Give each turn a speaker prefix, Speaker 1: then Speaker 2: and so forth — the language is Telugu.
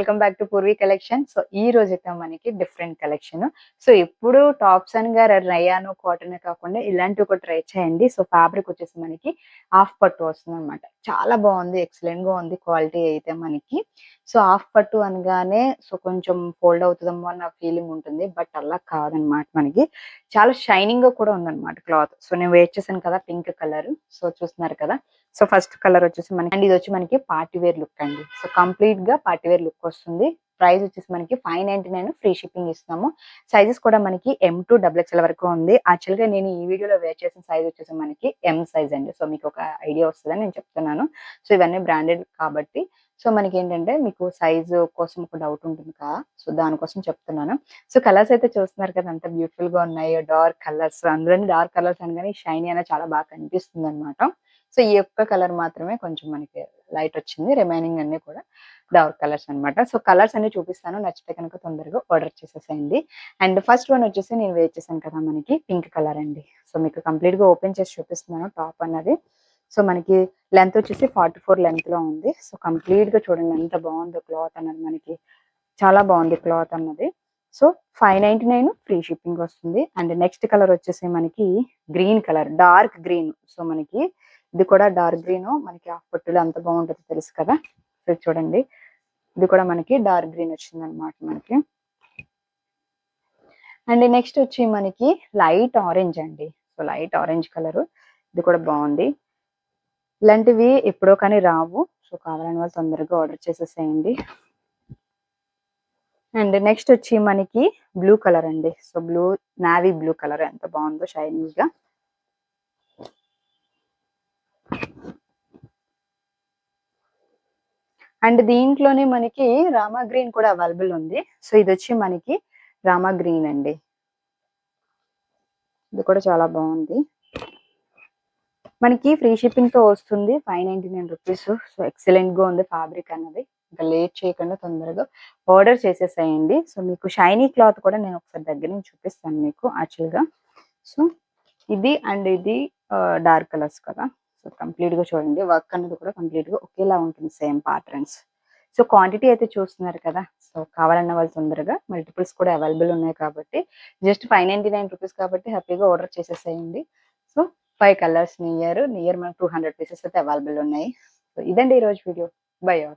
Speaker 1: Welcome back to Purvi collection. So ఈ రోజు అయితే మనకి డిఫరెంట్ కలెక్షన్. సో ఎప్పుడు టాప్స్ అని గా రయాను కాటన్ కాకుండా ఇలాంటివి ఒక ట్రై చేయండి. సో ఫ్యాబ్రిక్ వచ్చేసి మనకి హాఫ్ పట్టు వస్తుంది అనమాట. చాలా బాగుంది, ఎక్సలెంట్ గా ఉంది క్వాలిటీ అయితే మనకి. సో హాఫ్ పట్టు అనగానే సో కొంచెం ఫోల్డ్ అవుతుందేమో అన్న ఫీలింగ్ ఉంటుంది, బట్ అలా కాదనమాట. మనకి చాలా షైనింగ్ గా కూడా ఉందన్నమాట క్లాత్. సో నేను వేర్ చేశాను కదా పింక్ కలర్, సో చూస్తున్నారు కదా. సో ఫస్ట్ కలర్ వచ్చేసి మనకి, అండ్ ఇది వచ్చి మనకి పార్టీ వేర్ లుక్ అండి. సో కంప్లీట్ గా పార్టీ వేర్ లుక్ వస్తుంది. ప్రైస్ వచ్చేసి మనకి 599, ఫ్రీ షిప్పింగ్ ఇస్తున్నాము. సైజెస్ కూడా మనకి M2 XXL వరకు ఉంది. యాక్చువల్ గా నేను ఈ వీడియోలో వేర్ చేసిన సైజ్ వచ్చేసి మనకి M సైజ్ అండి. సో మీకు ఒక ఐడియా వస్తుందని నేను చెప్తున్నాను. సో ఇవన్నీ బ్రాండెడ్ కాబట్టి సో మనకి ఏంటంటే మీకు సైజు కోసం ఒక డౌట్ ఉంటుంది కదా, సో దానికోసం చెప్తున్నాను. సో కలర్స్ అయితే చూస్తున్నారు కదా ఎంత బ్యూటిఫుల్ గా ఉన్నాయో, డార్క్ కలర్స్. అందులోని డార్క్ కలర్స్ అనగానే షైనీ అనేది చాలా బాగా కనిపిస్తుంది అనమాట. సో ఈ ఒక్క కలర్ మాత్రమే కొంచెం మనకి లైట్ వచ్చింది, రిమైనింగ్ అన్ని కూడా డార్క్ కలర్స్ అనమాట. సో కలర్స్ అన్ని చూపిస్తాను, నచ్చితే కనుక తొందరగా ఆర్డర్ చేసేసేయండి. అండ్ ఫస్ట్ వన్ వచ్చేసి నేను వేర్ చేశాను కదా మనకి పింక్ కలర్ అండి. సో మీకు కంప్లీట్ గా ఓపెన్ చేసి చూపిస్తున్నాను టాప్ అన్నది. సో మనకి లెంత్ వచ్చేసి 44 లెంత్ లో ఉంది. సో కంప్లీట్ గా చూడండి ఎంత బాగుందో క్లాత్ అన్నది, మనకి చాలా బాగుంది క్లాత్ అన్నది. సో 599, ఫ్రీ షిప్పింగ్ వస్తుంది. అండ్ నెక్స్ట్ కలర్ వచ్చేసి మనకి green colour, dark green. So మనకి ఇది కూడా డార్క్ గ్రీన్, మనకి హాఫ్ పట్టులో అంత బాగుంటుంది తెలుసు కదా. సో చూడండి ఇది కూడా మనకి డార్క్ గ్రీన్ వచ్చింది అనమాట మనకి. అండ్ నెక్స్ట్ వచ్చి మనకి లైట్ ఆరెంజ్ అండి. సో లైట్ ఆరెంజ్ కలర్, ఇది కూడా బాగుంది. ఇలాంటివి ఎప్పుడో కానీ రావు. సో కావాలని వాళ్ళు తొందరగా ఆర్డర్ చేసేసేయండి. అండ్ నెక్స్ట్ వచ్చి మనకి బ్లూ కలర్ అండి. So blue, navy blue colour ఎంత బాగుందో షైనింగ్ గా. అండ్ దీంట్లోనే మనకి రామా గ్రీన్ కూడా అవైలబుల్ ఉంది. సో ఇది వచ్చి మనకి రామా గ్రీన్ అండి. ఇది కూడా చాలా బాగుంది. మనకి ఫ్రీ షిప్పింగ్ తో వస్తుంది, 599 రూపీస్. సో ఎక్సలెంట్ గా ఉంది ఫ్యాబ్రిక్ అన్నది. ఇంకా లేట్ చేయకుండా తొందరగా ఆర్డర్ చేసేసేయండి. సో మీకు షైనీ క్లాత్ కూడా నేను ఒకసారి దగ్గర నుంచి చూపిస్తాను మీకు యాక్చువల్ గా. సో ఇది అండ్ ఇది డార్క్ కలర్స్ కదా. సో కంప్లీట్ గా చూడండి, వర్క్ అనేది కూడా కంప్లీట్ గా ఒకేలా ఉంటుంది, సేమ్ ప్యాటర్న్స్. సో క్వాంటిటీ అయితే చూస్తున్నారు కదా. సో కావాలన్న వాళ్ళు తొందరగా, మల్టిపుల్స్ కూడా అవైలబుల్ ఉన్నాయి కాబట్టి జస్ట్ 599 రూపీస్ కాబట్టి హ్యాపీగా ఆర్డర్ చేసేసేయండి. సో 5 కలర్స్ నియర్ మనకు 200 పీసెస్ అయితే అవైలబుల్ ఉన్నాయి. సో ఇదండి ఈరోజు వీడియో. By all.